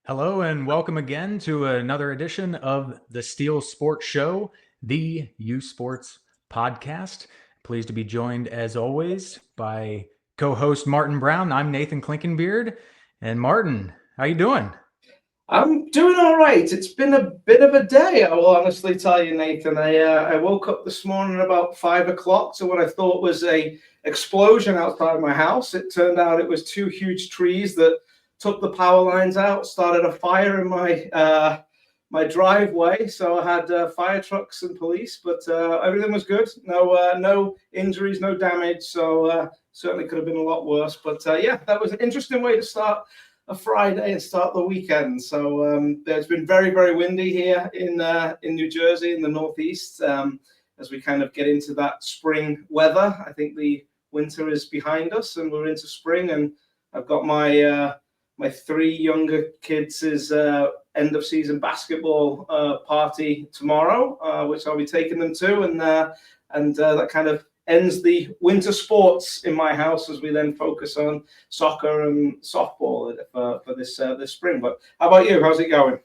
Hello and welcome again to another edition of the Steel Sports Show, the U Sports podcast. Pleased to be joined, as always, by co-host Martin Brown. I'm Nathan Klinkenbeard, and Martin, how you doing? I'm doing all right. It's been a bit of a day, I will honestly tell you, Nathan. I woke up this morning about 5 o'clock to what I thought was a explosion outside my house. It turned out it was two huge trees that took the power lines out, started a fire in my driveway. So I had fire trucks and police, but everything was good. No injuries, no damage. So certainly could have been a lot worse. But yeah, that was an interesting way to start a Friday and start the weekend. So it's been very, very windy here in New Jersey in the Northeast as we kind of get into that spring weather. I think the winter is behind us and we're into spring. And I've got my three younger kids' end of season basketball party tomorrow, which I'll be taking them to, and that kind of ends the winter sports in my house as we then focus on soccer and softball for this spring. But how about you? How's it going?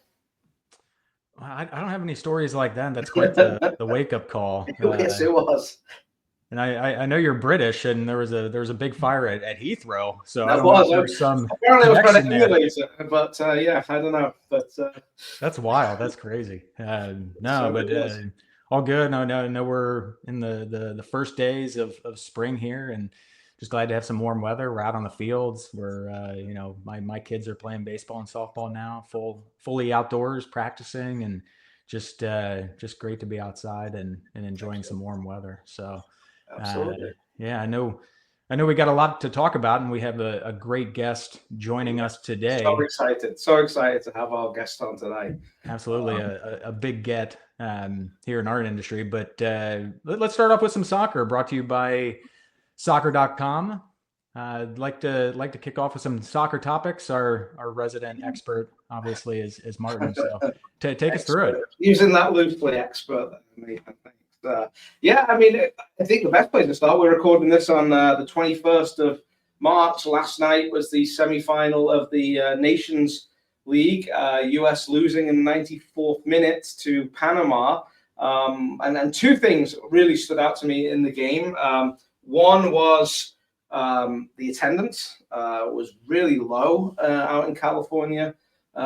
I don't have any stories like that. That's quite the wake-up call. Yes, it was. And I know you're British, and there was a big fire at Heathrow, so I That don't know if was there's some apparently it was connection an there. emulator, but yeah, I don't know. But That's wild. That's crazy. No, so but it was. all good. No, we're in the first days of spring here, and just glad to have some warm weather. We're out on the fields. We're my kids are playing baseball and softball now, fully outdoors practicing, and just great to be outside and enjoying some warm weather. So Absolutely. yeah, I know we got a lot to talk about, and we have a great guest joining us So today. excited. So excited to have our guest on today. Absolutely, a big get here in our industry. But let's start off with some soccer, brought to you by soccer.com. I'd like to kick off with some soccer topics. Our resident expert, obviously, is Martin. So take us through it. Using that loosely, expert. Nathan, thanks. Yeah, I mean, I think the best place to start. We're recording this on the 21st of March. Last night was the semi-final of the Nations League. US losing in the 94th minute to Panama. And two things really stood out to me in the game. One was the attendance was really low out in California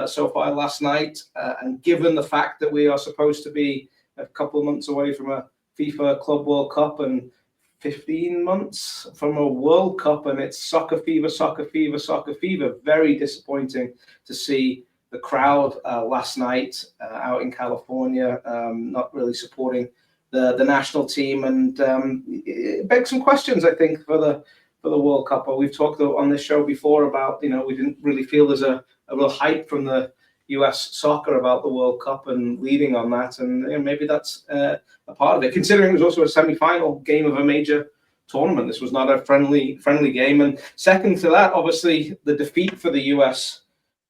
so far last night. And given the fact that we are supposed to be a couple of months away from a FIFA Club World Cup and 15 months from a World Cup, and it's soccer fever, soccer fever, soccer fever. Very disappointing to see the crowd last night out in California not really supporting the national team, and it begs some questions, I think, for the World Cup. We've talked on this show before about, we didn't really feel there's a real hype from the US soccer about the World Cup and leading on that, and maybe that's a part of it, considering it was also a semi-final game of a major tournament. This was not a friendly game. And second to that, obviously, the defeat for the US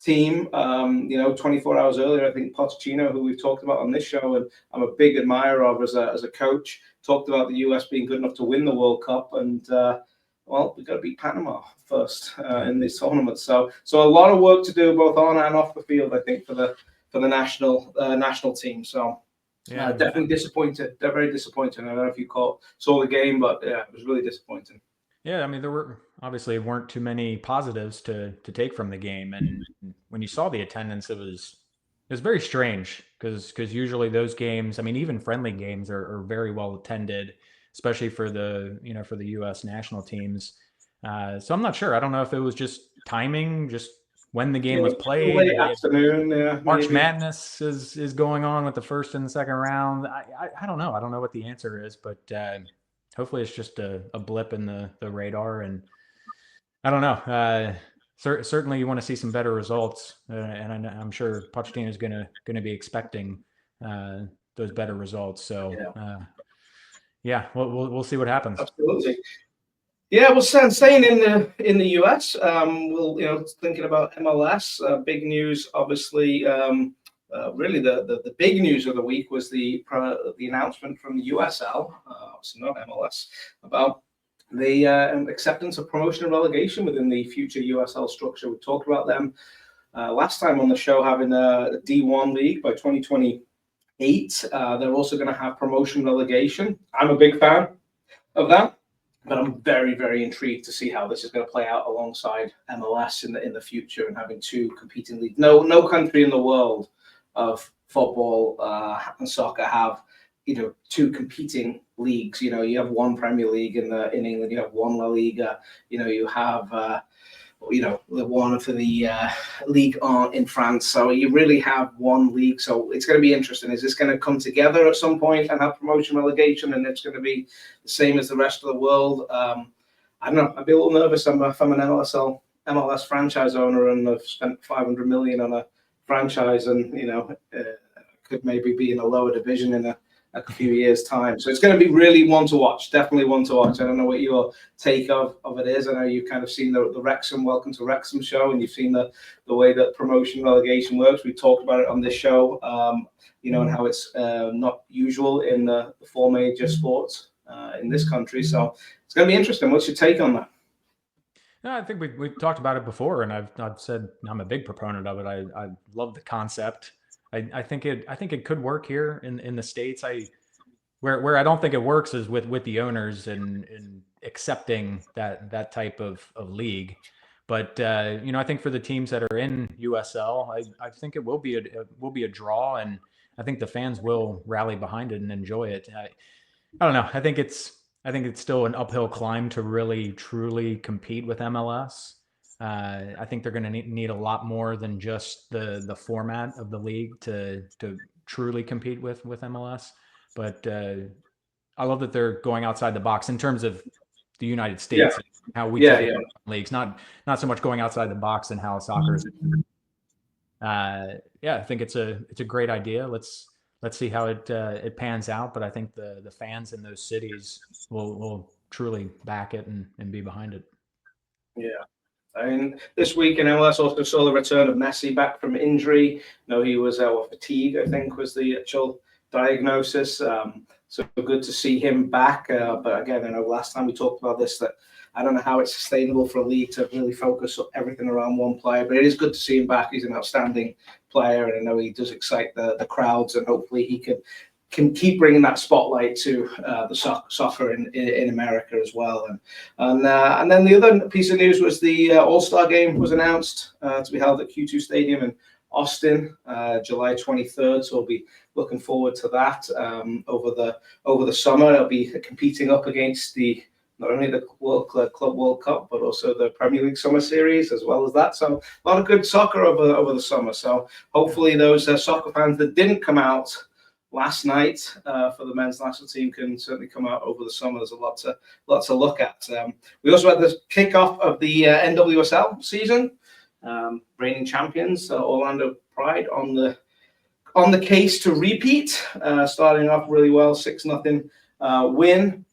team, 24 hours earlier, I think Pochettino, who we've talked about on this show, and I'm a big admirer of as a coach, talked about the US being good enough to win the World Cup, and well, we've got to beat Panama first in this tournament. So a lot of work to do both on and off the field, I think, for the national team. So yeah, definitely disappointed. They're very disappointed. I don't know if you saw the game, but yeah, it was really disappointing. Yeah, I mean, there weren't too many positives to take from the game, and when you saw the attendance, it was very strange because usually those games, I mean, even friendly games are very well attended, especially for the U.S. national teams. So I'm not sure. I don't know if it was just timing, just when the game was played. Late afternoon, yeah. March Madness is going on with the first and the second round. I don't know. I don't know what the answer is, but hopefully it's just a blip in the radar. And I don't know. Certainly you want to see some better results, and I'm sure Pochettino is going to be expecting those better results. So. Yeah, we'll see what happens. Absolutely. Yeah, well, staying in the US, we'll thinking about MLS. Big news, obviously. Really, the big news of the week was the announcement from the USL, obviously not MLS, about the acceptance of promotion and relegation within the future USL structure. We talked about them last time on the show having a D1 league by 2028. They're also going to have promotion relegation. I'm a big fan of that, but I'm very, very intrigued to see how this is going to play out alongside MLS in the future, and having two competing leagues. No country in the world of football and soccer have two competing leagues. You have one Premier League in England, you have one La Liga, you have the one for the Ligue 1 in France. So you really have one league. So it's going to be interesting. Is this going to come together at some point and have promotion relegation, and it's going to be the same as the rest of the world? I don't know. I'd be a little nervous. I'm an MLS franchise owner, and I've spent $500 million on a franchise, and could maybe be in a lower division in a few years' time. So it's going to be really one to watch. Definitely one to watch. I don't know what your take of it is. I know you've kind of seen the Wrexham Welcome to Wrexham show, and you've seen the way that promotion relegation works. We talked about it on this show, and how it's not usual in the four major sports in this country. So it's going to be interesting. What's your take on that? No, I think we've talked about it before, and I've said I'm a big proponent of it. I love the concept. I think it could work here in the States. Where I don't think it works is with the owners and accepting that type of league. But I think for the teams that are in USL, I think it will be a draw, and I think the fans will rally behind it and enjoy it. I don't know. I think it's still an uphill climb to really truly compete with MLS. I think they're going to need a lot more than just the format of the league to truly compete with MLS. But I love that they're going outside the box in terms of the United States, how we leagues, not so much going outside the box and how soccer is. I think it's a great idea. Let's see how it pans out. But I think the fans in those cities will truly back it and be behind it. Yeah. I mean, this week in MLS also saw the return of Messi back from injury. He was fatigue, I think, was the actual diagnosis. So good to see him back. But again, I know last time we talked about this, that I don't know how it's sustainable for a league to really focus everything around one player. But it is good to see him back. He's an outstanding player, and I know he does excite the crowds, and hopefully he can keep bringing that spotlight to the soccer in America as well. And then the other piece of news was the All-Star game was announced to be held at Q2 Stadium in Austin, July 23rd. So we'll be looking forward to that over the summer. It'll be competing up against not only the Club World Cup, but also the Premier League Summer Series, as well as that. So a lot of good soccer over the summer. So hopefully those soccer fans that didn't come out last night for the men's national team can certainly come out over the summer. There's a lot to look at. We also had the kickoff of the NWSL season. Reigning champions, Orlando Pride, on the case to repeat, starting off really well, 6-0 win.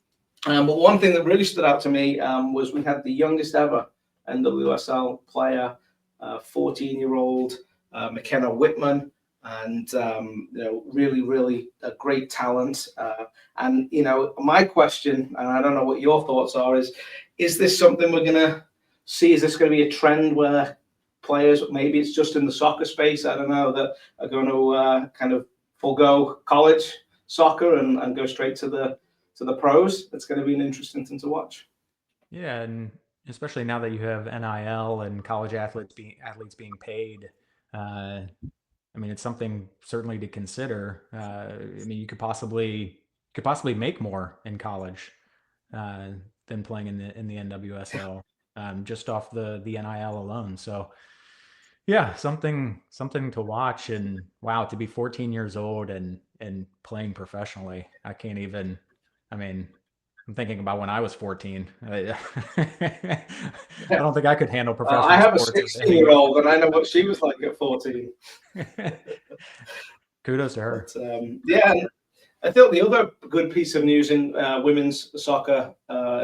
But one thing that really stood out to me was we had the youngest ever NWSL player, 14-year-old McKenna Whitman. And really, really a great talent. And my question, and I don't know what your thoughts are, is this something we're gonna see? Is this going to be a trend where players, maybe it's just in the soccer space, I don't know, that are going to kind of forego college soccer and go straight to the pros? It's going to be an interesting thing to watch. Yeah, and especially now that you have NIL and college athletes being paid. I mean, it's something certainly to consider. I mean, you could possibly make more in college than playing in the NWSL, just off the NIL alone. So, yeah, something to watch. And wow, to be 14 years old and playing professionally, I can't even. I mean, I'm thinking about when I was 14. I don't think I could handle professional I have sports. A 16-year-old, and I know what she was like at 14. Kudos to her. But, I thought the other good piece of news in women's soccer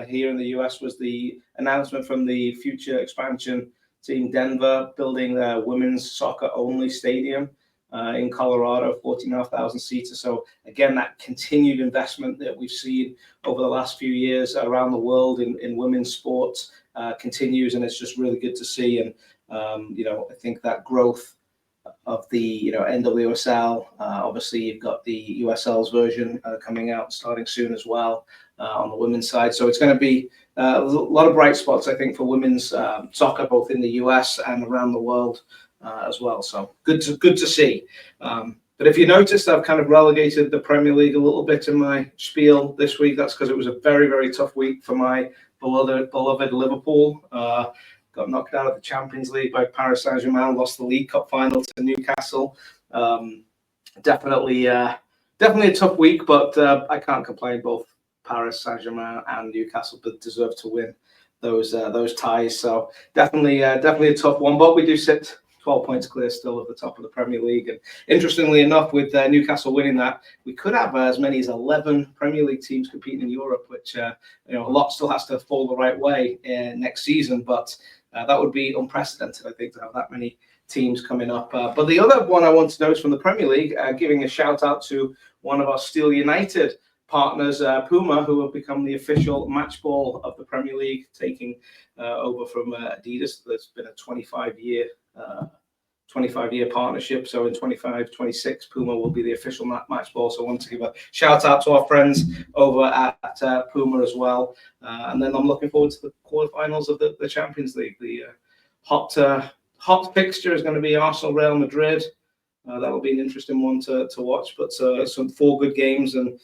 here in the US was the announcement from the future expansion team Denver, building their women's soccer only stadium in Colorado, 14,500 seats. So again, that continued investment that we've seen over the last few years around the world in women's sports. continues, and it's just really good to see. And I think that growth of the NWSL. Obviously, you've got the USL's version coming out starting soon as well on the women's side. So it's going to be a lot of bright spots, I think, for women's soccer, both in the US and around the world as well. So good to see. But if you noticed, I've kind of relegated the Premier League a little bit in my spiel this week. That's because it was a very, very tough week for my beloved Liverpool. Got knocked out of the Champions League by Paris Saint-Germain, lost the League Cup final to Newcastle. Definitely a tough week, but I can't complain. Both Paris Saint-Germain and Newcastle deserve to win those ties. So definitely a tough one, but we do sit 12 points clear still at the top of the Premier League. And interestingly enough, with Newcastle winning that, we could have as many as 11 Premier League teams competing in Europe, which a lot still has to fall the right way next season. But that would be unprecedented, I think, to have that many teams coming up. But the other one I want to note from the Premier League, giving a shout out to one of our Steel United partners, Puma, who have become the official match ball of the Premier League, taking over from Adidas. There's been a 25-year partnership. So in 25-26, Puma will be the official match ball. So I want to give a shout out to our friends over at Puma as well. And then I'm looking forward to the quarterfinals of the Champions League. The hot fixture is going to be Arsenal Real Madrid. That'll be an interesting one to watch, but some 4 good games, and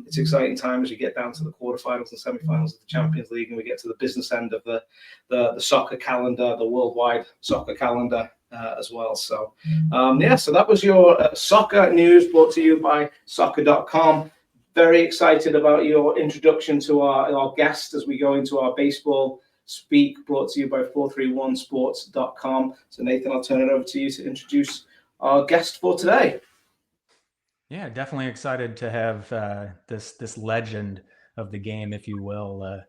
it's exciting time as you get down to the quarterfinals and semifinals of the Champions League, and we get to the business end of the soccer calendar, the worldwide soccer calendar as well. So so that was your soccer news brought to you by soccer.com. Very excited about your introduction to our guest as we go into our baseball speak, brought to you by 431sports.com. So Nathan, I'll turn it over to you to introduce our guest for today. Yeah, definitely excited to have this legend of the game, if you will,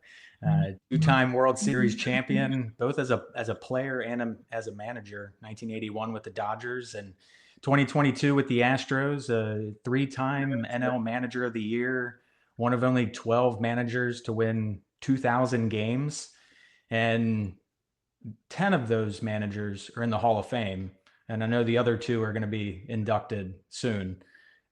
two-time World Series champion, both as a player and as a manager. 1981 with the Dodgers and 2022 with the Astros. A 3-time NL Manager of the Year, one of only 12 managers to win 2,000 games, and 10 of those managers are in the Hall of Fame. And I know the other 2 are going to be inducted soon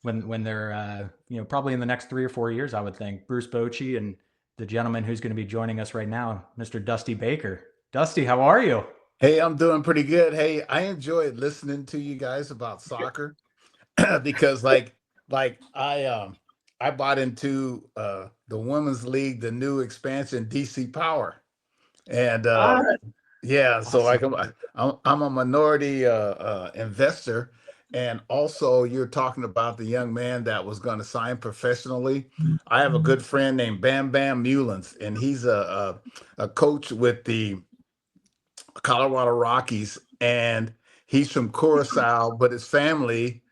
when they're, probably in the next 3 or 4 years, I would think. Bruce Bochy and the gentleman who's going to be joining us right now, Mr. Dusty Baker. Dusty, how are you? Hey, I'm doing pretty good. Hey, I enjoyed listening to you guys about soccer because like I bought into the women's league, the new expansion, DC Power. And yeah, so like I'm a minority investor, and also you're talking about the young man that was going to sign professionally. I have a good friend named Bam Bam Mullins, and he's a coach with the Colorado Rockies, and he's from Curacao, but his family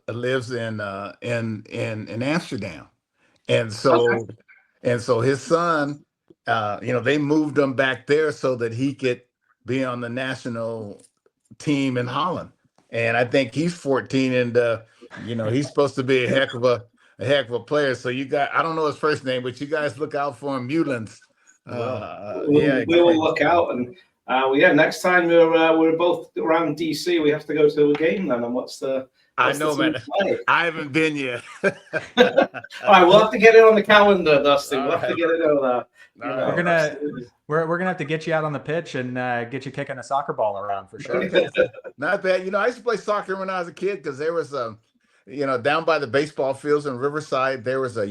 lives in Amsterdam, and so his son. They moved him back there so that he could be on the national team in Holland. And I think he's 14, and he's supposed to be a heck of a player. So you guys, I don't know his first name, but you guys look out for him, Mullins. We will look out, and next time we're both around DC, we have to go to a game then. And I know, man. I haven't been yet. All right, we'll have to get it on the calendar, Dusty. We'll have to get it over there. We're gonna have to get you out on the pitch and get you kicking a soccer ball around for sure. Not bad. I used to play soccer when I was a kid because there was down by the baseball fields in Riverside, there was a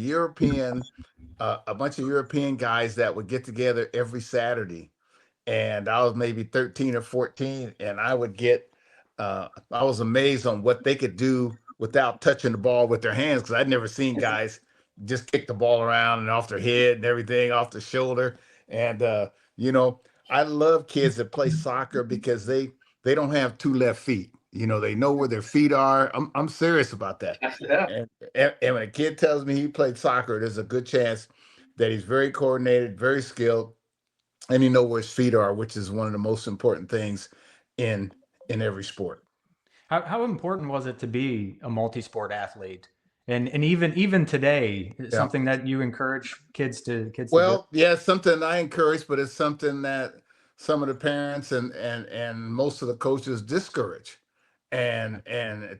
bunch of European guys that would get together every Saturday, and I was maybe 13 or 14, and I would get. I was amazed on what they could do without touching the ball with their hands, because I'd never seen guys just kick the ball around and off their head and everything, off the shoulder. And I love kids that play soccer because they don't have 2 left feet. They know where their feet are. I'm serious about that. Yeah. And when a kid tells me he played soccer, there's a good chance that he's very coordinated, very skilled, and he knows where his feet are, which is one of the most important things in every sport. How important was it to be a multi-sport athlete And even today, something that you encourage kids to do. Well, yeah, it's something I encourage, but it's something that some of the parents and most of the coaches discourage. And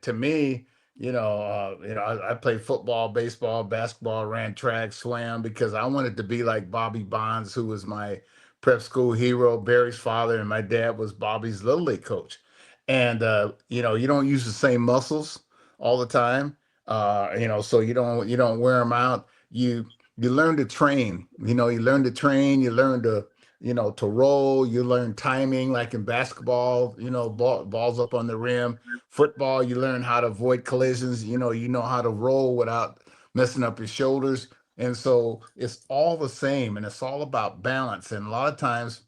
to me, I played football, baseball, basketball, ran track, swam because I wanted to be like Bobby Bonds, who was my prep school hero, Barry's father, and my dad was Bobby's little league coach. And you don't use the same muscles all the time. So you don't wear them out. You learn to train. You learn to train. You learn to roll. You learn timing, like in basketball. Balls up on the rim. Football, you learn how to avoid collisions. You know how to roll without messing up your shoulders. And so it's all the same, and it's all about balance. And a lot of times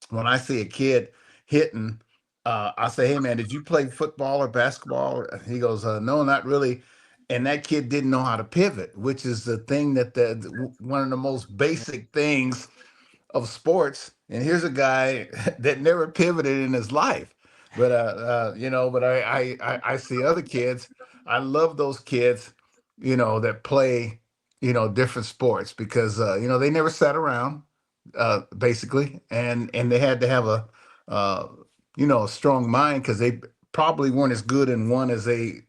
when I see a kid hitting, I say, "Hey, man, did you play football or basketball?" He goes, "No, not really." And that kid didn't know how to pivot, which is the thing one of the most basic things of sports. And here's a guy that never pivoted in his life. But I see other kids. I love those kids, that play, different sports because they never sat around basically, and they had to have uh, a strong mind because they probably weren't as good in one as they,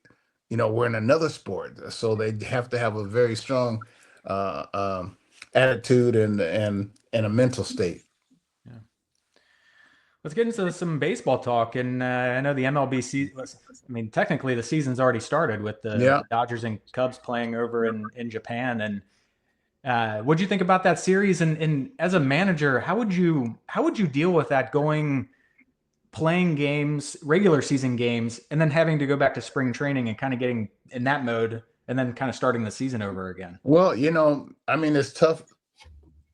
were in another sport. So they have to have a very strong attitude and a mental state. Yeah. Let's get into some baseball talk. And I know the MLB I mean, technically the season's already started with Yeah. the Dodgers and Cubs playing over in Japan. And what'd you think about that series? And as a manager, how would you deal with that, playing games, regular season games, and then having to go back to spring training and kind of getting in that mode and then kind of starting the season over again? Well, I mean, it's tough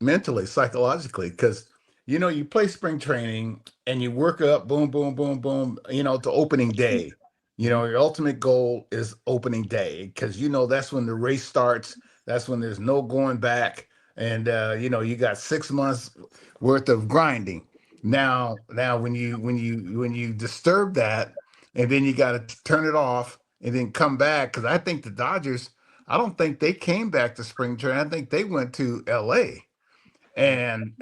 mentally, psychologically, because you play spring training and you work up, boom, boom, boom, boom, to opening day. Your ultimate goal is opening day because that's when the race starts. That's when there's no going back, and you got 6 months worth of grinding. Now, when you disturb that, and then you got to turn it off and then come back, because I think the Dodgers, I don't think they came back to spring training. I think they went to L.A. and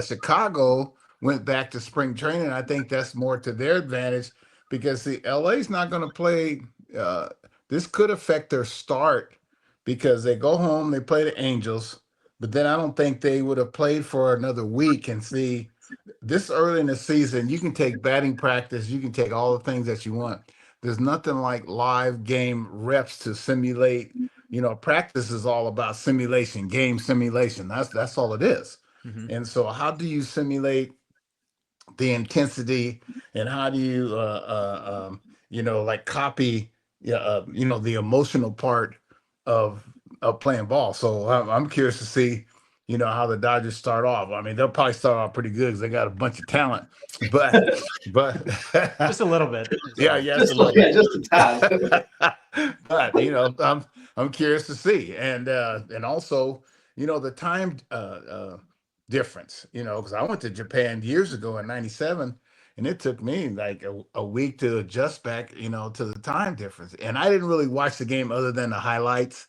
Chicago went back to spring training. I think that's more to their advantage because the LA's not going to play. Uh, this could affect their start because they go home, they play the Angels, but then I don't think they would have played for another week. And see, this early in the season, you can take batting practice, you can take all the things that you want. There's nothing like live game reps to simulate. Practice is all about simulation, game simulation. That's all it is. Mm-hmm. And so, how do you simulate the intensity, and how do you, like copy, the emotional part of playing ball? So I'm curious to see, how the Dodgers start off. I mean, they'll probably start off pretty good because they got a bunch of talent, but Just a little bit. yeah, just a tad. But I'm curious to see, and also the time difference. Because I went to Japan years ago in '97, and it took me like a week to adjust back, to the time difference. And I didn't really watch the game other than the highlights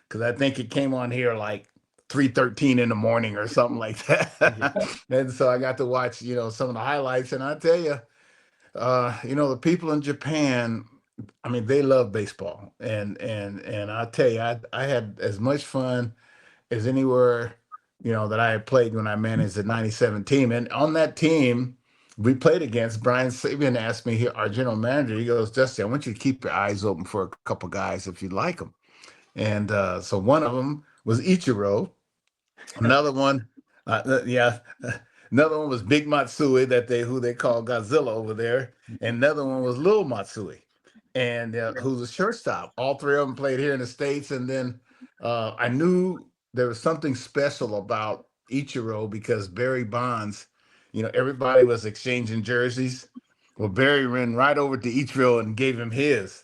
because I think it came on here like 3:13 in the morning or something like that. And so I got to watch some of the highlights, and I tell you, the people in Japan, I mean, they love baseball, and I tell you, I had as much fun as anywhere, that I had played when I managed the '97 team. And on that team, we played against Brian Sabian. Asked me here, our general manager. He goes, "Justin, I want you to keep your eyes open for a couple guys if you like them." And so one of them was Ichiro. Another one, yeah. Another one was Big Matsui, who they call Godzilla over there, and another one was Little Matsui, and who's a shortstop. All three of them played here in the States, and then I knew there was something special about Ichiro because Barry Bonds, everybody was exchanging jerseys. Well, Barry ran right over to Ichiro and gave him his.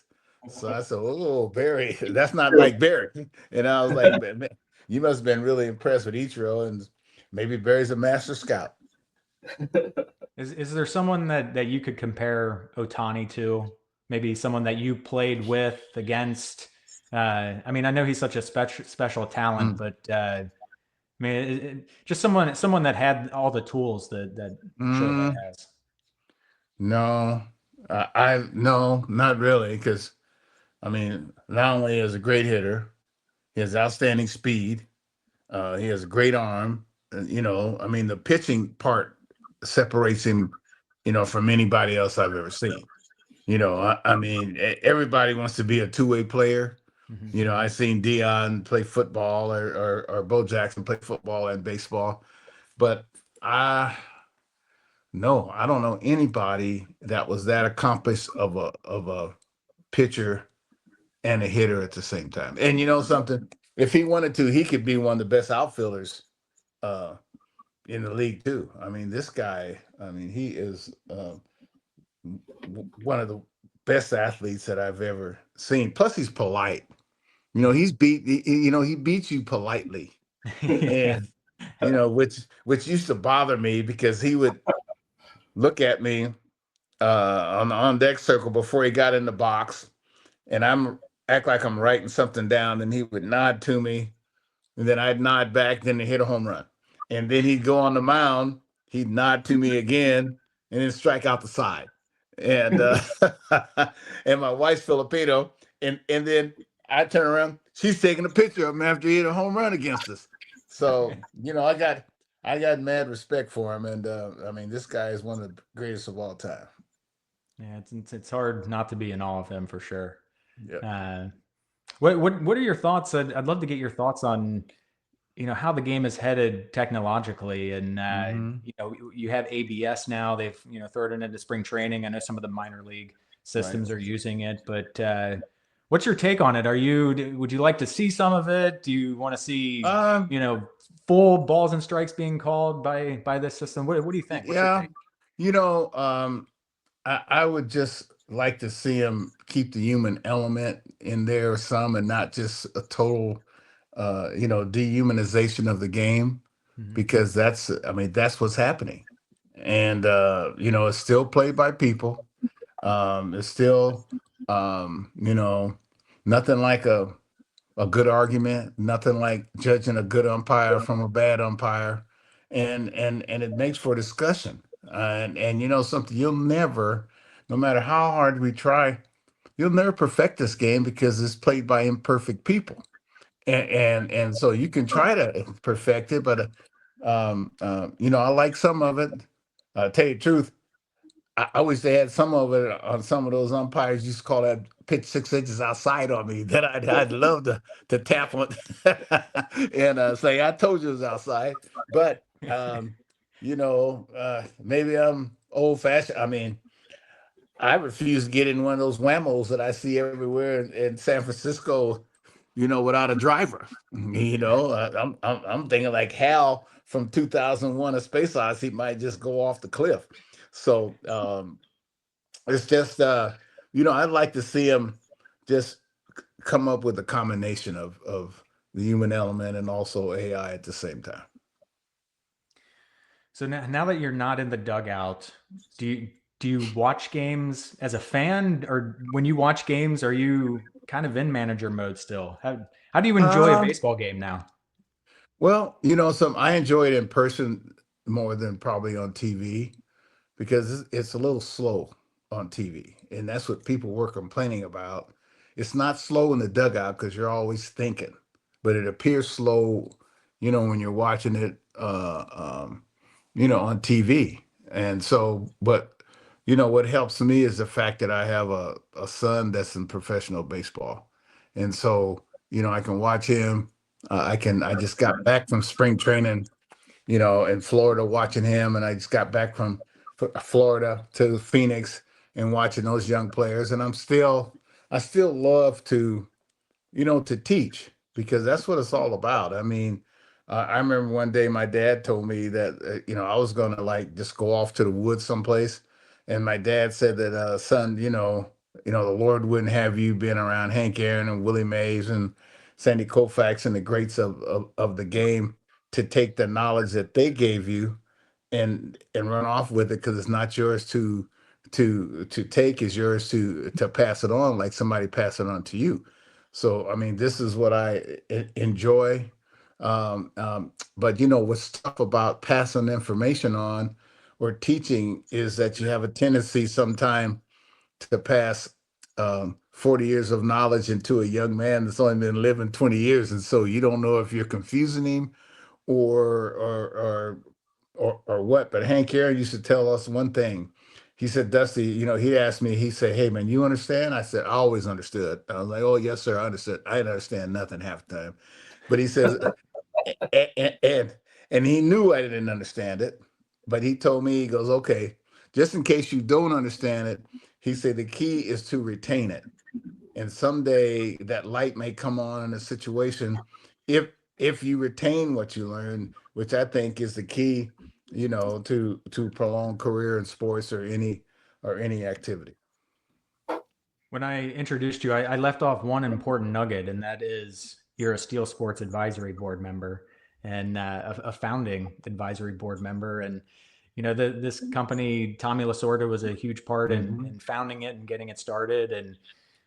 So I said, "Oh, Barry, that's not like Barry." And I was like, "Man, you must have been really impressed with Ichiro, and maybe Barry's a master scout." Is there someone that you could compare Otani to? Maybe someone that you played with, against, I mean, I know he's such a special talent, Mm, but I mean, just someone that had all the tools that Shohei mm, has. no, no, not really, because I mean, not only is a great hitter, he has outstanding speed. He has a great arm. I mean, the pitching part separates him, from anybody else I've ever seen. I mean, everybody wants to be a two-way player. Mhm. I seen Dion play football or Bo Jackson play football and baseball, but I no, I don't know anybody that was that accomplished of a pitcher and a hitter at the same time. And you know something, if he wanted to, he could be one of the best outfielders uh, in the league too. I mean, this guy, I mean, he is one of the best athletes that I've ever seen. Plus, he's polite. He beats you politely, Yeah. and which used to bother me because he would look at me on the on deck circle before he got in the box, and I'm act like I'm writing something down, and he would nod to me, and then I'd nod back, then they hit a home run. And then he'd go on the mound, he'd nod to me again, and then strike out the side. And and my wife's Filipino, and then I turn around, she's taking a picture of him after he hit a home run against us. So, I got mad respect for him. And I mean, this guy is one of the greatest of all time. Yeah, it's hard not to be in awe of him for sure. Yeah. Uh, what are your thoughts? I'd love to get your thoughts on how the game is headed technologically, and Hmm. you have ABS now. They've thrown it into spring training. I know some of the minor league Right. systems are using it, but what's your take on it? Would you like to see some of it? Do you want to see Um, full balls and strikes being called by this system? What do you think? What's your yeah, take? you know, um, I would just like to see him keep the human element in there some and not just a total, dehumanization of the game, Mhm. because I mean, that's what's happening. And, it's still played by people. It's still, nothing like a good argument, nothing like judging a good umpire from a bad umpire, and it makes for discussion. And something, you'll never, no matter how hard we try, you'll never perfect this game because it's played by imperfect people. And so you can try to perfect it, but I like some of it. Tell you the truth, I wish they had some of it on some of those umpires used to call that pitch 6 inches outside on me. That I'd love to tap on and say I told you it was outside. But maybe I'm old fashioned. I mean, I refuse to get in one of those whammos that I see everywhere in San Francisco. Without a driver. I'm thinking like Hal from 2001: A Space Odyssey might just go off the cliff. So it's just I'd like to see him just come up with a combination of the human element and also AI at the same time. So now that you're not in the dugout, do you do you watch games as a fan, or when you watch games, are you kind of in manager mode still? How do you enjoy a Um, baseball game now? well, some I enjoy it in person more than probably on TV because it's a little slow on TV, and that's what people were complaining about. It's not slow in the dugout because you're always thinking, but it appears slow, when you're watching it, on TV. And so, but what helps me is the fact that I have a son that's in professional baseball, and so I can watch him. I just got back from spring training, in Florida watching him. And I just got back from Florida to Phoenix and watching those young players. And I still love to teach because that's what it's all about. I mean, I remember one day my dad told me that, I was going to like just go off to the woods someplace. And my dad said that, son, the Lord wouldn't have you been around Hank Aaron and Willie Mays and Sandy Koufax and the greats of the game to take the knowledge that they gave you and run off with it, because it's not yours to take, is yours to pass it on like somebody pass it on to you. So, I mean, this is what I enjoy. But what's tough about passing information on or teaching is that you have a tendency sometime to pass 40 years of knowledge into a young man that's only been living 20 years. And so you don't know if you're confusing him or or what. But Hank Aaron used to tell us one thing. He said, Dusty, he asked me, he said, "Hey man, you understand?" I said, "I always understood." I was like, "Oh yes, sir, I understood." I didn't understand nothing half the time. But he says, and and he knew I didn't understand it, but he told me, he goes, "Okay, just in case you don't understand it," he said, "the key is to retain it. And someday that light may come on in a situation if you retain what you learn, which I think is the key, to prolonged career in sports or any activity." When I introduced you, I left off one important nugget, and that is you're a Steel Sports Advisory Board member and a founding advisory board member. And this company, Tommy Lasorda was a huge part Mhm. in founding it and getting it started. And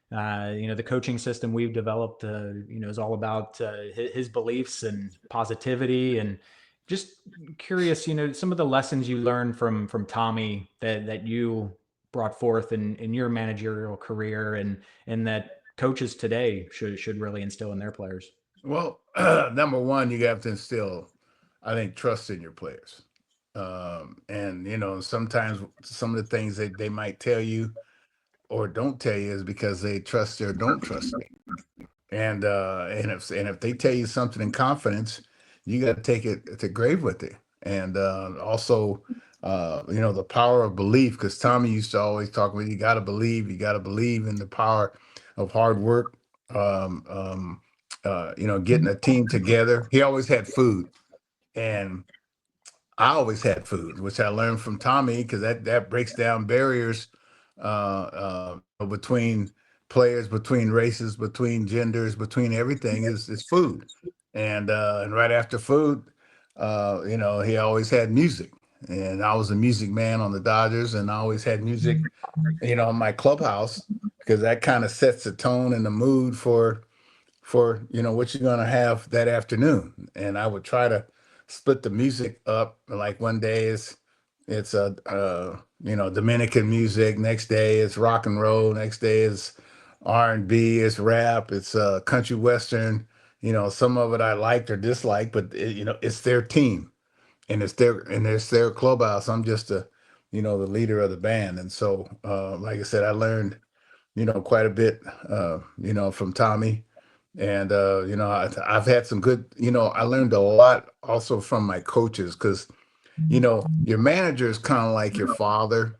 the coaching system we've developed, is all about his beliefs and positivity. And just curious, some of the lessons you learned from Tommy that you brought forth in your managerial career and that coaches today should really instill in their players. Well, number one, you have to instill, I think, trust in your players. And sometimes some of the things they might tell you or don't tell you is because they trust you or don't trust you. And if they tell you something in confidence, you got to take it to grave with it. And also, the power of belief, because Tommy used to always talk about, you got to believe, in the power of hard work. Getting a team together. He always had food, and I always had food, which I learned from Tommy, because that breaks down barriers between players, between races, between genders, between everything is food. And right after food, he always had music. And I was a music man on the Dodgers, and I always had music, in my clubhouse, because that kind of sets the tone and the mood for what you're going to have that afternoon. And I would try to split the music up. Like one day it's a Dominican music, next day it's rock and roll, next day is R&B, it's rap, it's country western. Some of it I liked or disliked, but it's their team, and it's their clubhouse. I'm just the leader of the band. And so like I said, I learned quite a bit from Tommy. And I've had some good, I learned a lot also from my coaches, because your manager is kind of like your father,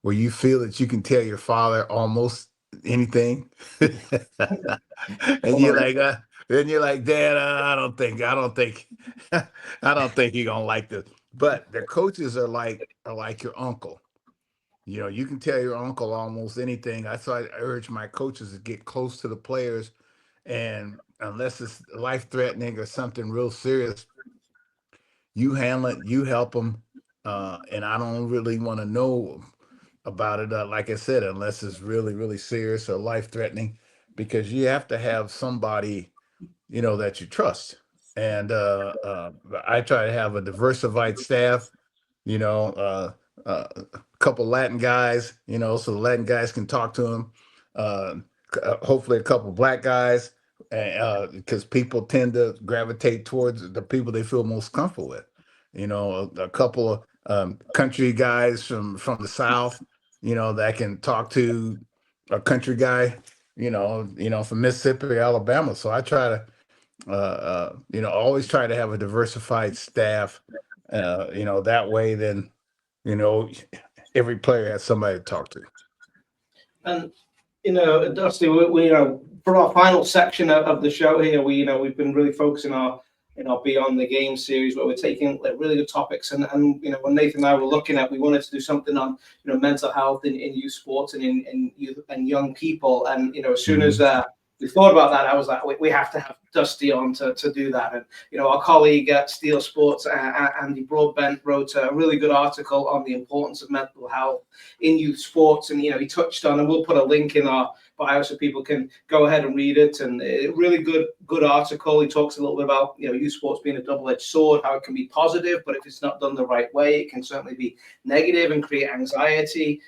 where you feel that you can tell your father almost anything. And you're like, "Dad, I don't think I don't think you're gonna like this." But the coaches are like your uncle. You can tell your uncle almost anything. That's why I urge my coaches to get close to the players, and unless it's life threatening or something real serious, you handle it, you help them. And I don't really want to know about it, like I said, unless it's really, really serious or life threatening, because you have to have somebody, that you trust. And I try to have a diversified staff, a couple Latin guys, so the Latin guys can talk to them. Uh, Hopefully, a couple black guys, because people tend to gravitate towards the people they feel most comfortable with. A couple of country guys from the South, that can talk to a country guy, from Mississippi or Alabama. So I try to, always try to have a diversified staff. That way, then you know, every player has somebody to talk to. And Dusty, we for our final section of the show here, we've been really focusing our Beyond the Game series, where we're taking really good topics. And when Nathan and I were looking at, we wanted to do something on mental health in youth sports and in youth and young people. And as soon as we thought about that, I was like, we have to have Dusty on to do that. And our colleague at Steel Sports, Andy Broadbent, wrote a really good article on the importance of mental health in youth sports. And he touched on, and we'll put a link in our bio so people can go ahead and read it. And a really good article. He talks a little bit about youth sports being a double-edged sword, how it can be positive, but if it's not done the right way, it can certainly be negative and create anxiety.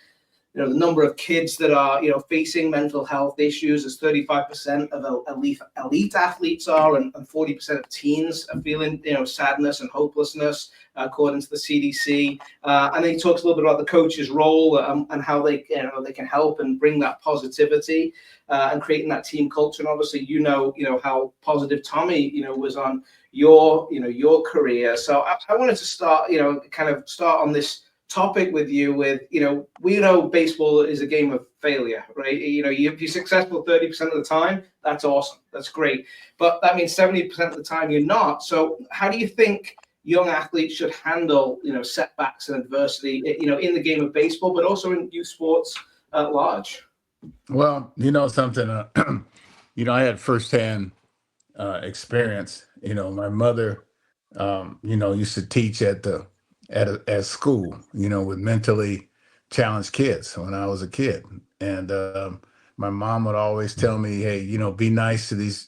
The number of kids that are facing mental health issues is 35% of elite athletes are, and 40% of teens are feeling sadness and hopelessness, according to the CDC. And then he talks a little bit about the coach's role and how they can help and bring that positivity and creating that team culture. And obviously how positive Tommy was on your career. So I wanted to start on this topic with you we know baseball is a game of failure, right? If you're successful 30% of the time, that's awesome, that's great, but that means 70% of the time you're not. So how do you think young athletes should handle setbacks and adversity in the game of baseball, but also in youth sports at large? Well, something, I had firsthand experience. My mother, used to teach at school, with mentally challenged kids when I was a kid. And my mom would always tell me, hey, be nice to these,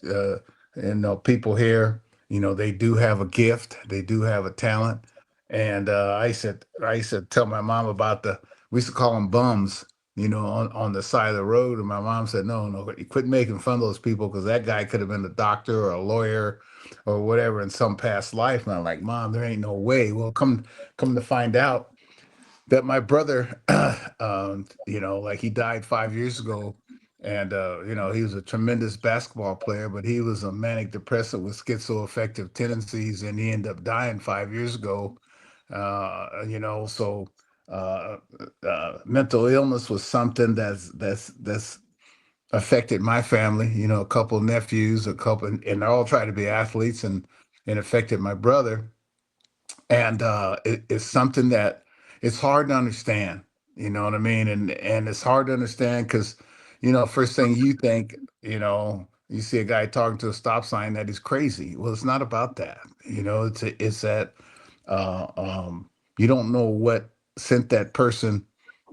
people here. They do have a gift. They do have a talent. And I used to tell my mom about we used to call them bums, on the side of the road. And my mom said, no, you quit making fun of those people, because that guy could have been a doctor or a lawyer or whatever in some past life. And I'm like, Mom, there ain't no way. Well, come to find out that my brother, he died 5 years ago. And, he was a tremendous basketball player, but he was a manic depressive with schizoaffective tendencies, and he ended up dying 5 years ago. So mental illness was something that's affected my family. A couple of nephews, and they all try to be athletes, and affected my brother. And it's something that it's hard to understand. You know what I mean? And it's hard to understand because, first thing you think, you see a guy talking to a stop sign, that he's crazy. Well, it's not about that. It's that you don't know what sent that person,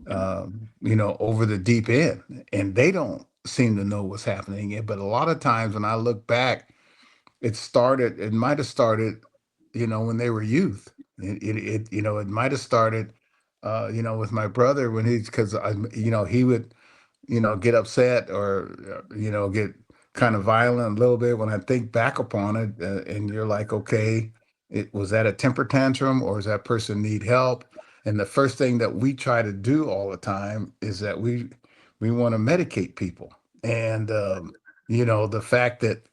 over the deep end, and they don't seem to know what's happening. But a lot of times when I look back, it might have started, when they were youth. It might have started, with my brother because he would, get upset, or, get kind of violent a little bit. When I think back upon it, and you're like, okay, was that a temper tantrum, or does that person need help? And the first thing that we try to do all the time is that we want to medicate people. And, the fact that,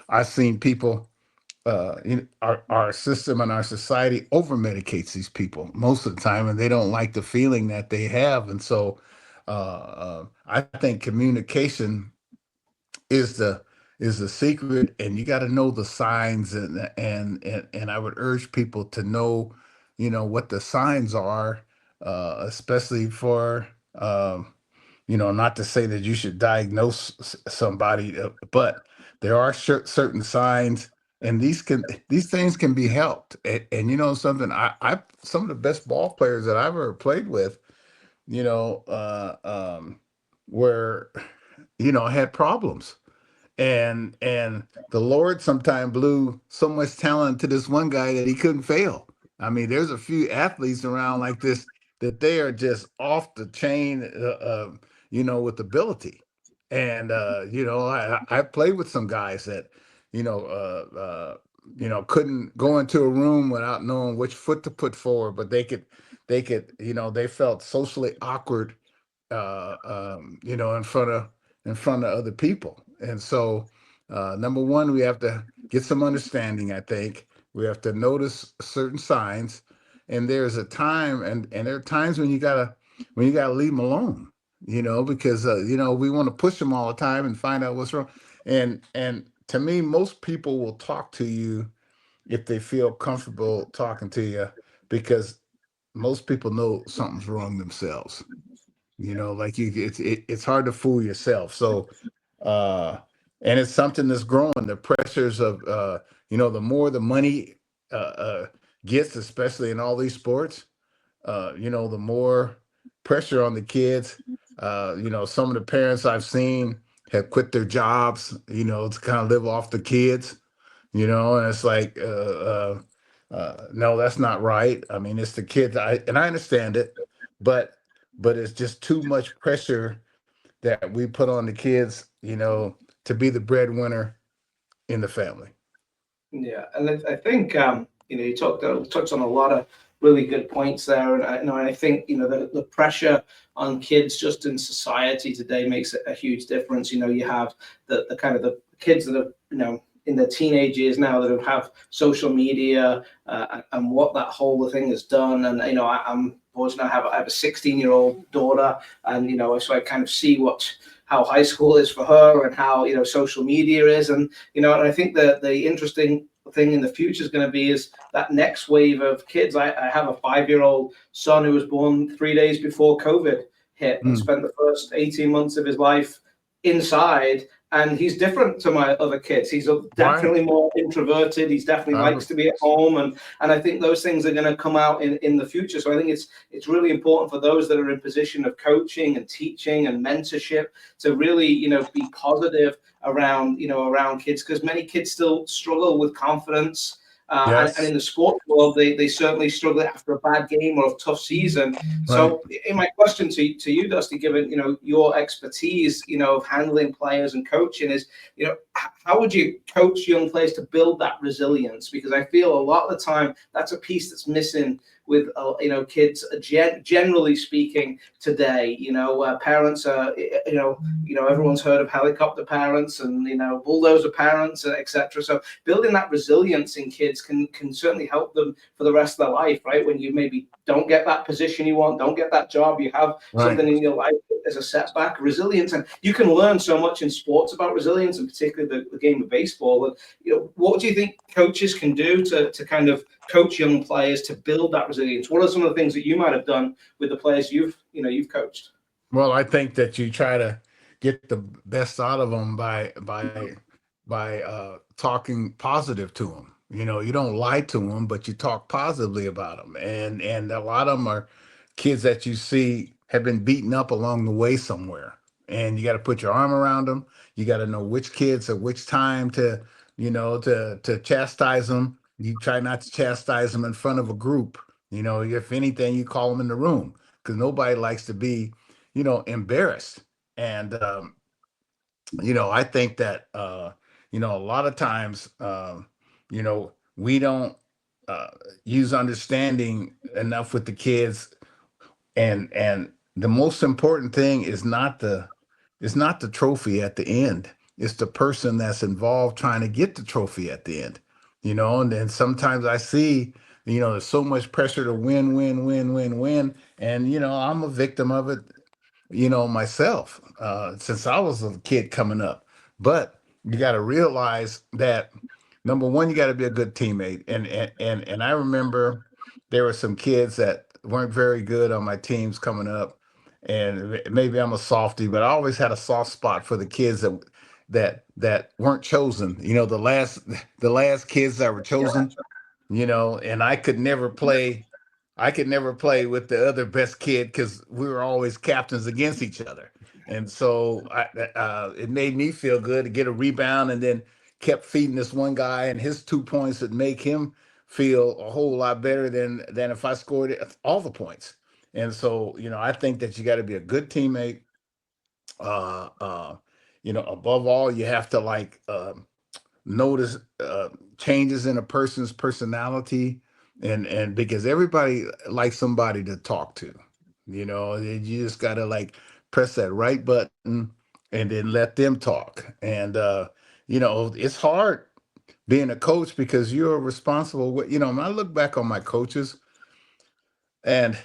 I've seen people, our system and our society over medicates these people most of the time, and they don't like the feeling that they have. And so I think communication is the secret, and you got to know the signs, and I would urge people to know, what the signs are, especially for, not to say that you should diagnose somebody, but there are certain signs, and these things can be helped. And something, I some of the best ball players that I've ever played with, you know, were, had problems, and the Lord sometime blew so much talent to this one guy that he couldn't fail. I mean, there's a few athletes around like this that they are just off the chain, with ability. And I played with some guys that, couldn't go into a room without knowing which foot to put forward, but they could, they felt socially awkward, in front of other people. And so, number one, we have to get some understanding. I think we have to notice certain signs, and there's a time, and there are times when you gotta leave them alone. Because we want to push them all the time and find out what's wrong. And to me, most people will talk to you if they feel comfortable talking to you, because most people know something's wrong themselves. Like it's hard to fool yourself. So, uh, and it's something that's growing. The pressures of, the more the money gets, especially in all these sports, the more pressure on the kids. Some of the parents I've seen have quit their jobs, to kind of live off the kids, and it's like, no, that's not right. I mean, it's the kids. I understand it, but it's just too much pressure that we put on the kids, to be the breadwinner in the family. Yeah, and I think you touched on a lot of really good points there, and I think the pressure on kids just in society today makes a huge difference. You have the kind of the kids that are in their teenage years now that have social media and what that whole thing has done, and I'm fortunate I have a 16-year-old daughter, and so I kind of see how high school is for her and how social media is, and and I think the interesting thing in the future is going to be is that next wave of kids. I have a 5-year-old son who was born 3 days before COVID hit and spent the first 18 months of his life inside, and he's different to my other kids. He's definitely more introverted. He's definitely likes to be at home, and I think those things are going to come out in the future. So I think it's really important for those that are in position of coaching and teaching and mentorship to really be positive around kids, because many kids still struggle with confidence. And in the sports world, they certainly struggle after a bad game or a tough season. So, in my question to you, Dusty, given your expertise, of handling players and coaching, is how would you coach young players to build that resilience? Because I feel a lot of the time that's a piece that's missing with kids generally speaking today. Parents are everyone's heard of helicopter parents and bulldozer parents, etc. So building that resilience in kids can certainly help them for the rest of their life, right? When you maybe don't get that position you want, don't get that job, you have something in your life as a setback. Resilience, and you can learn so much in sports about resilience, and particularly the game of baseball. And what do you think coaches can do to kind of coach young players to build that resilience? What are some of the things that you might have done with the players you've coached? Well, I think that you try to get the best out of them by talking positive to them. You don't lie to them, but you talk positively about them. And a lot of them are kids that you see have been beaten up along the way somewhere. And you got to put your arm around them. You got to know which kids at which time to chastise them. You try not to chastise them in front of a group. If anything, you call them in the room, because nobody likes to be embarrassed. And I think that a lot of times we don't use understanding enough with the kids, and the most important thing is not the trophy at the end. It's the person that's involved trying to get the trophy at the end. And then sometimes I see there's so much pressure to win, and I'm a victim of it myself, since I was a kid coming up. But you got to realize that, number one, you got to be a good teammate. And I remember there were some kids that weren't very good on my teams coming up, and maybe I'm a softie, but I always had a soft spot for the kids that weren't chosen. The last kids that were chosen. And I could never play with the other best kid, because we were always captains against each other. And so it made me feel good to get a rebound, and then kept feeding this one guy, and his 2 points would make him feel a whole lot better than if I scored all the points. And so, I think that you got to be a good teammate. Above all, you have to notice changes in a person's personality, and because everybody likes somebody to talk to. You just gotta press that right button and then let them talk. And it's hard being a coach, because you're responsible when I look back on my coaches, and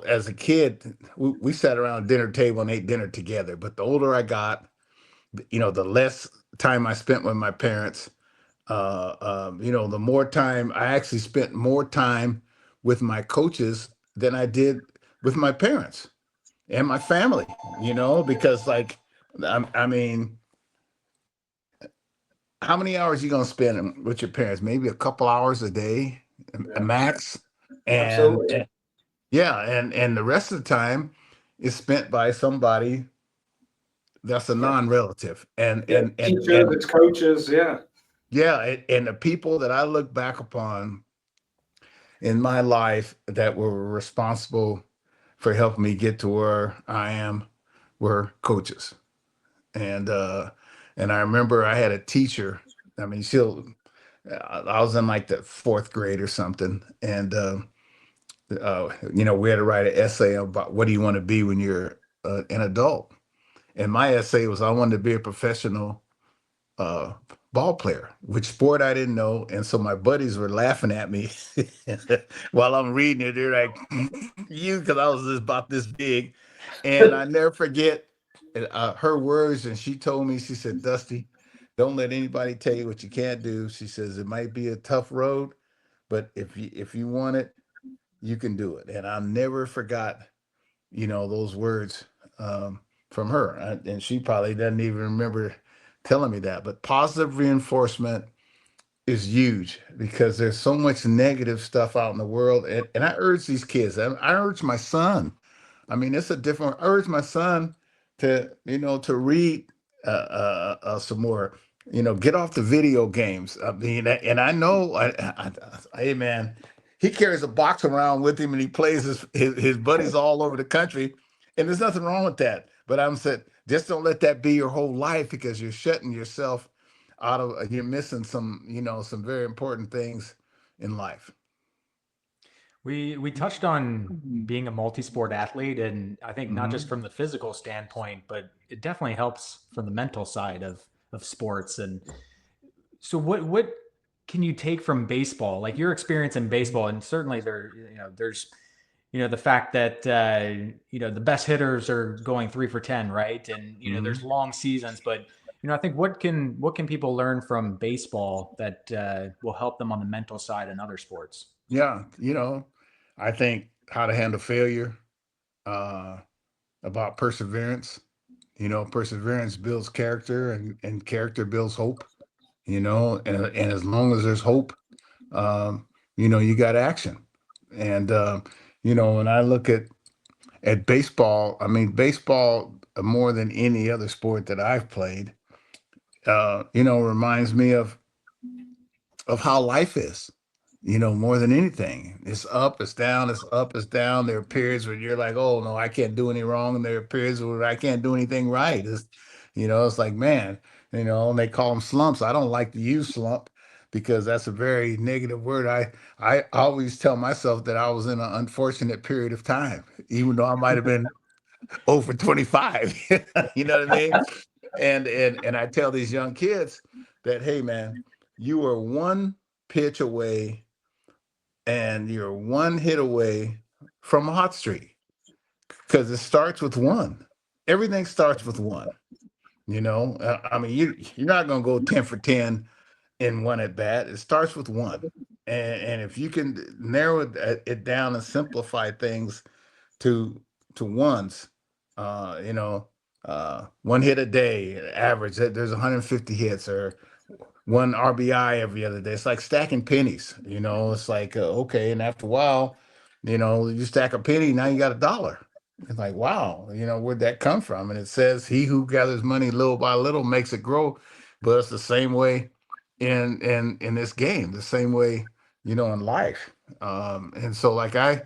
as a kid, we sat around a dinner table and ate dinner together. But the older I got, the less time I spent with my parents. The more time I actually spent more time with my coaches than I did with my parents and my family, because I mean, how many hours you gonna spend with your parents? Maybe a couple hours a day, max. And Absolutely. yeah, and the rest of the time, is spent by somebody that's a non-relative. And Yeah, teachers, it's coaches, yeah. Yeah, and the people that I look back upon in my life that were responsible for helping me get to where I am were coaches. And I remember I had a teacher. I mean, I was in like the fourth grade or something, and we had to write an essay about what do you want to be when you're an adult. And my essay was I wanted to be a professional uh, ball player, which sport I didn't know. And so my buddies were laughing at me while I'm reading it. They're like, you, because I was just about this big. And I never forget her words. And she told me, she said, Dusty, don't let anybody tell you what you can't do. She says, it might be a tough road, but if you want it, you can do it. And I never forgot, those words from her. And she probably doesn't even remember telling me that. But positive reinforcement is huge because there's so much negative stuff out in the world. And I urge these kids, I urge my son. I mean, it's a different, I urge my son to read some more, get off the video games. I mean, and I know, hey man, he carries a box around with him and he plays his buddies all over the country. And there's nothing wrong with that. But I'm saying, just don't let that be your whole life because you're shutting yourself out of, you're missing some very important things in life. We touched on being a multi-sport athlete, and I think not just Mhm. from the physical standpoint, but it definitely helps from the mental side of sports. And so, what can you take from baseball, like your experience in baseball? And certainly there's the fact that the best hitters are going 3 for 10, right? And there's Mhm. long seasons, but I think what can people learn from baseball that will help them on the mental side in other sports? Yeah, I think how to handle failure, uh, about perseverance. Perseverance builds character, and character builds hope. And as long as there's hope, you got action. And when I look at baseball, I mean baseball more than any other sport that I've played, reminds me of how life is, more than anything. It's up, it's down, it's up, it's down. There are periods where you're like, oh no, I can't do any wrong. And there are periods where I can't do anything right. It's like, man, and they call them slumps. I don't like to use slump because that's a very negative word. I always tell myself that I was in an unfortunate period of time, even though I might have been over 25. You know what I mean? And I tell these young kids that, hey man, you are one pitch away and you're one hit away from a hot streak because it starts with one. Everything starts with one. I mean, you're not going to go 10 for 10 in one at bat. It starts with one. And if you can narrow it down and simplify things to ones, uh, you know, one hit a day average. There's 150 hits or one RBI every other day. It's like stacking pennies. It's like okay, and after a while, you stack a penny, now you got $1. It's like wow, where'd that come from? And it says, "He who gathers money little by little makes it grow." But it's the same way in this game, the same way in life. And so like I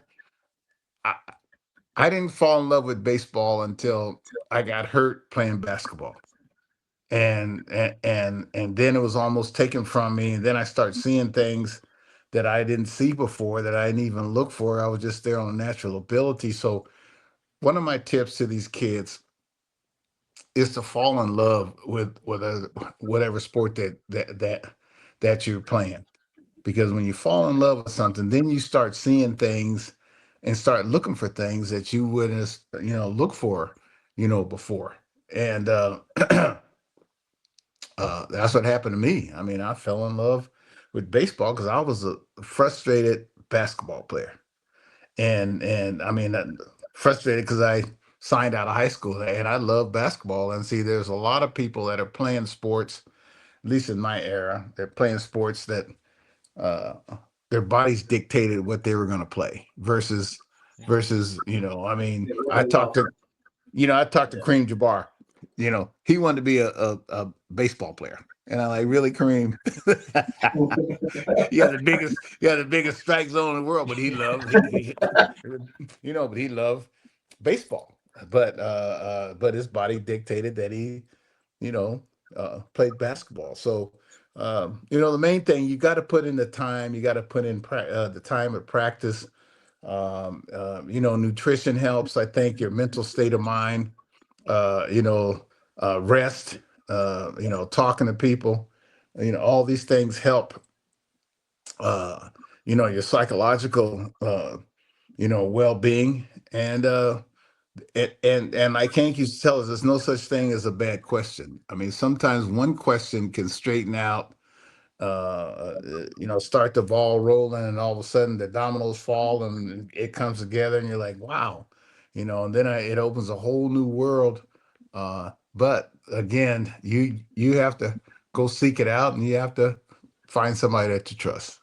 I didn't fall in love with baseball until I got hurt playing basketball. And then it was almost taken from me. And then I start seeing things that I didn't see before that I didn't even look for. I was just there on a natural ability. So one of my tips to these kids is to fall in love with whatever sport that you're playing. Because when you fall in love with something, then you start seeing things and start looking for things that you wouldn't, look for, before. And that's what happened to me. I mean, I fell in love with baseball because I was a frustrated basketball player, and I mean, frustrated because I signed out of high school and I love basketball. And see, there's a lot of people that are playing sports, at least in my era, they're playing sports that uh, their bodies dictated what they were going to play versus, I mean, Yeah, really well. I talked to Kareem Jabbar. He wanted to be a baseball player. And I'm like, really, Kareem? He had the biggest strike zone in the world, but he loved but he loved baseball. But his body dictated that he, played basketball. So the main thing, you got to put in the time. You got to put in the time of practice. Nutrition helps. I think your mental state of mind. Rest. Talking to people. All these things help. Your psychological, well-being, and like Hank used to tell us, there's no such thing as a bad question. I mean, sometimes one question can straighten out, start the ball rolling, and all of a sudden the dominoes fall and it comes together, and you're like, wow, and then it opens a whole new world. But again, you have to go seek it out, and you have to find somebody that you trust.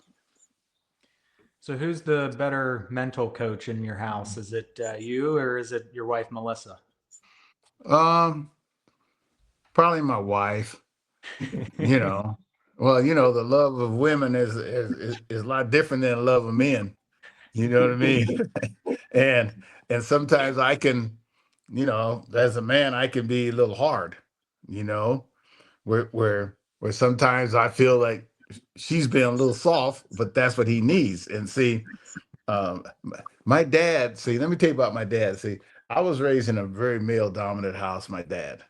So, who's the better mental coach in your house? Is it you, or is it your wife, Melissa? Um, Probably my wife. You know, well, the love of women is a lot different than the love of men. You know what I mean? and and sometimes I can, as a man, I can be a little hard. You know, where sometimes I feel like she's been a little soft, but that's what he needs. And see, my dad. See, let me tell you about my dad. See, I was raised in a very male dominant house. My dad,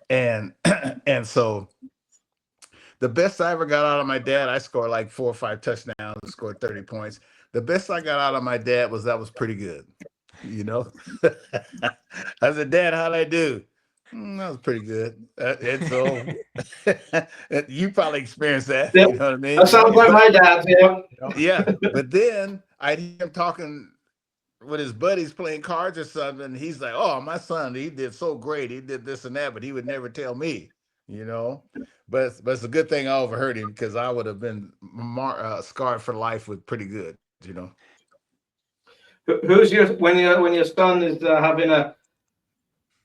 and and so the best I ever got out of my dad, I scored like 4 or 5 touchdowns and scored 30 points. The best I got out of my dad was that was pretty good. You know, I said, Dad, how'd I do? That was pretty good. And so you probably experienced that. Yep. You know what I mean? That sounds like But my dad. Yeah. yeah, but then I'd hear him talking with his buddies playing cards or something. And he's like, oh, my son, he did so great. He did this and that, but he would never tell me, you know. But it's a good thing I overheard him, because I would have been scarred for life with pretty good. Who's your when your son is having a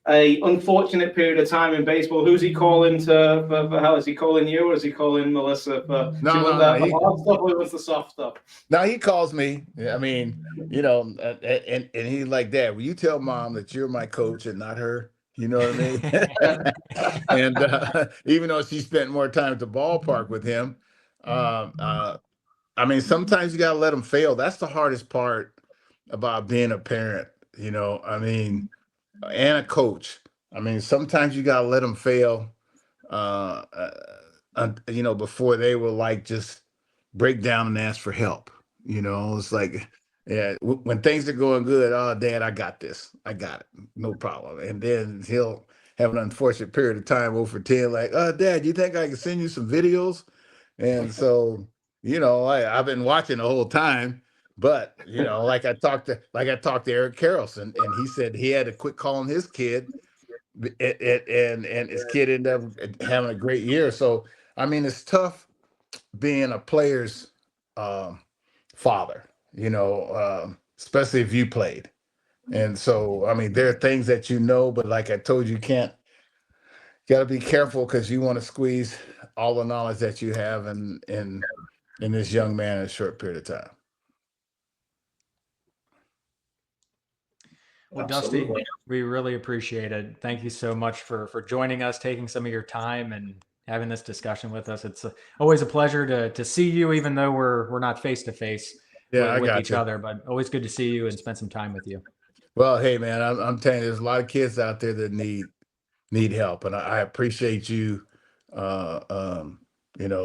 unfortunate period of time in baseball? Who's he calling for help? Is he calling you, or is he calling Melissa for? No, Do you want no, the hard stuff, or what's the soft stuff? no. He calls me. I mean, and he's like, Dad, will you tell Mom that you're my coach and not her? You know what I mean? And even though she spent more time at the ballpark with him, I mean, sometimes you gotta let them fail. That's the hardest part about being a parent. I mean, and a coach. I mean, sometimes you gotta let them fail, uh, before they will like just break down and ask for help. It's like, yeah, when things are going good, oh, Dad, I got this. I got it. No problem. And then he'll have an unfortunate period of time over 10, like, Dad, you think I can send you some videos? And so, I've been watching the whole time. But like I talked to Eric Carlson, and he said he had to quit calling his kid, and his kid ended up having a great year. So I mean, it's tough being a player's um, father, especially if you played. And so I mean, there are things that but like I told you, got to be careful, because you want to squeeze all the knowledge that you have in this young man in a short period of time. Well, Absolutely. Dusty, we really appreciate it. Thank you so much for joining us, taking some of your time, and having this discussion with us. It's always a pleasure to see you, even though we're not face to face Yeah, I with got each you. other. But always good to see you and spend some time with you. Well, hey man, I'm telling you, there's a lot of kids out there that need help, and I appreciate you, uh, um,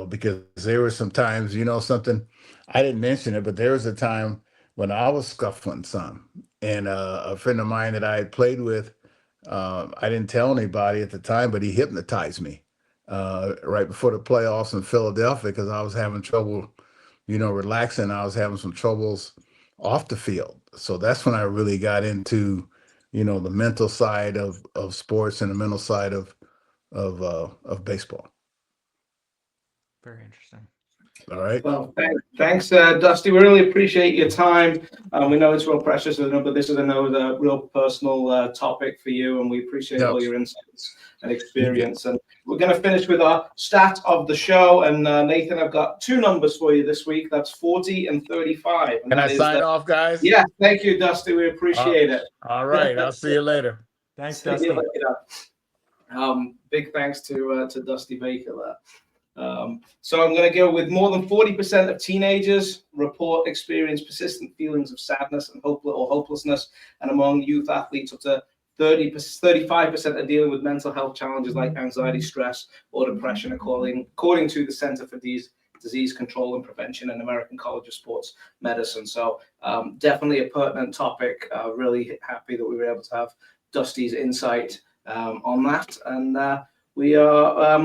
because there were some times, something I didn't mention it, but there was a time when I was scuffling some, and a friend of mine that I had played with, I didn't tell anybody at the time, but he hypnotized me right before the playoffs in Philadelphia, because I was having trouble, relaxing. I was having some troubles off the field. So that's when I really got into, the mental side of sports, and the mental side of baseball. Very interesting. All right. Well, thanks, Dusty. We really appreciate your time. We know it's real precious, but this is another real personal topic for you, and we appreciate all your insights and experience. And we're going to finish with our stat of the show. And Nathan, I've got 2 numbers for you this week. That's 40 and 35. And Can I sign off, guys? Yeah, thank you, Dusty. We appreciate it. All right. I'll see you later. Thanks, See Dusty. you later. Big thanks to Dusty Baker there. So I'm going to go with more than 40% of teenagers report experience persistent feelings of sadness and hopelessness, and among youth athletes, up to 35% are dealing with mental health challenges like anxiety, stress, or depression, according to the Center for Disease Control and Prevention and American College of Sports Medicine. So definitely a pertinent topic. Really happy that we were able to have Dusty's insight on that, and we are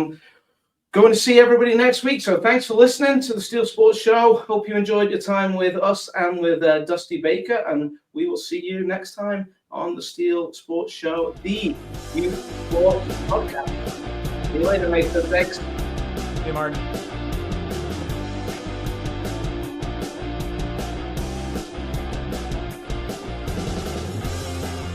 going to see everybody next week. So thanks for listening to the Steel Sports Show. Hope you enjoyed your time with us and with Dusty Baker, and we will see you next time on the Steel Sports Show, the Youth Sports Podcast. See you later, Nathan. Thanks. Hey, Martin.